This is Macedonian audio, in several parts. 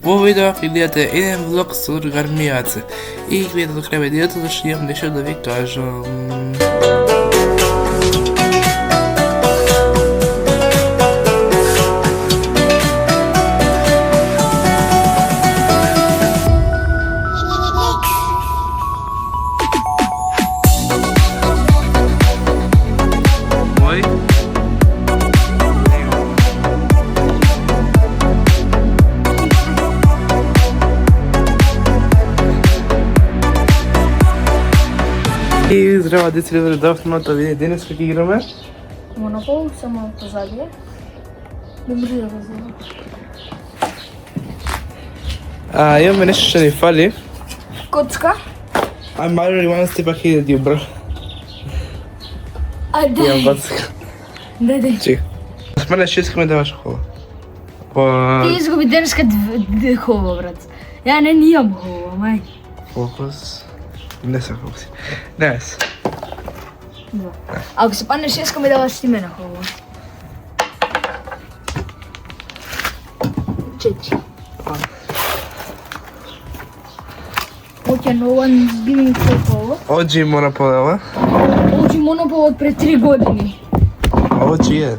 Во видео ќе гледате еден влог со другар Мијаце и гледате до крај видеото зашто имам нешто да ви кажам. И здрава деца, редовно да види денес како играме. Монопол, само позадие. Не може да го знам. Имаме нешто што ни фали. Коцка. Mario wants to back here, you bro. Имам коцка. Дај. Чек. Смене што искаме да имаш хубаво. Ти изгуби денеска хубаво, брат. Ја не имам хубаво, мај. Фокус. Не се фокуси. Днес. Ако се паднеш, искаме да вас ти мене хубаво. Чечи. Okay, no one's giving football. OG Monopoly, ова? OG Monopoly од пред 3 години. OG е.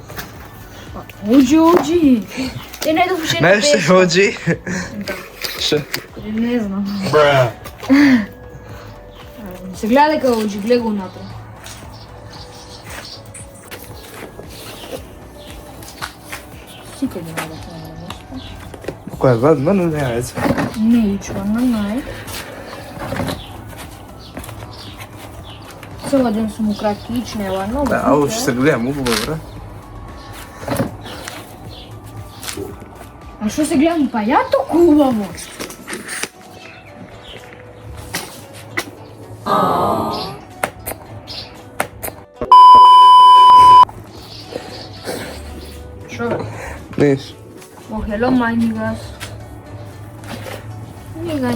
OG. Ти не довше не знаеш што е OG? Што? Не знам. Бра. Се гледа дека OG, гледа го напред. Сите ги најдат на место. Која задна, но не е. Не ичва на нај. Цела ден сум украти ичнева, но... Да, ово што се гледам, убаво, бра. А што се гледам, па ја толку убаво. Шо бе? Неш. О, хело, мај нигас. Нига.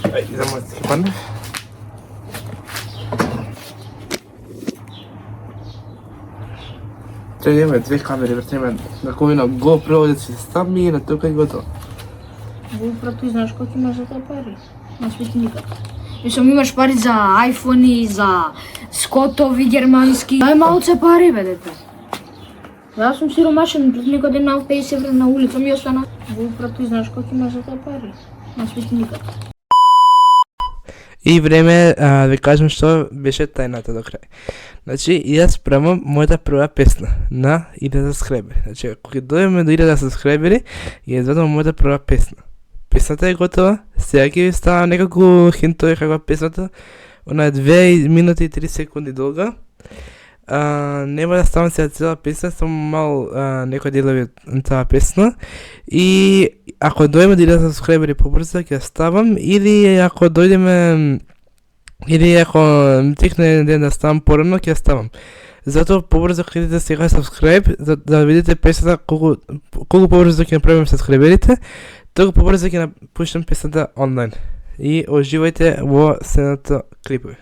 Ај, идемо да ти падне. Треба да имаме две камери, брат, имаме на кој на GoPro да се стави и на тука и готово. GoPro, ти знаеш колку имаш за таа пари? Не смети никак. Мислам, имаш пари за айфони, за скотови германски. Најмалце пари, бе, дете. Јас сум сиромашен, пред некој ден на 50 евра на улица ми остана. GoPro, ти знаеш колку имаш за таа пари? Не смети никак. И време да кажем што беше тајната до крај. Значи, јас спремам мојата прва песна на 1000 сабскрајбери. Значи, кога дојдеме до 1000 сабскрајбери, ја извадам мојата прва песна. Песната е готова, сега ќе ви ставам некако хинтови каква песната. Она е 2 минути и 3 секунди долга. Нема да ставам сега цела песна, само мал некои делови на таа песна. И ако дојдеме до 1000 сабскрајбери побрзо ќе ставам, или ако дојдеме ако ми текне ден да ставам порано, ќе ставам. Затоа побрзо кlikнете сега subscribe за да видите песната колку побрзо ќе направиме сабскрајберите, толку побрзо ќе пуштам песната онлайн. И оживајте во следното клипови.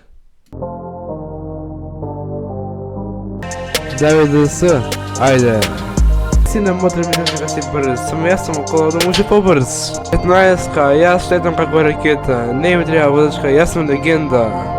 Давид ДС, ајде. Си не мотре ми дека си брз, само јас сум около да може побрз. 15-ка, јас летам како ракета, не ми треба водачка, јас сум легенда.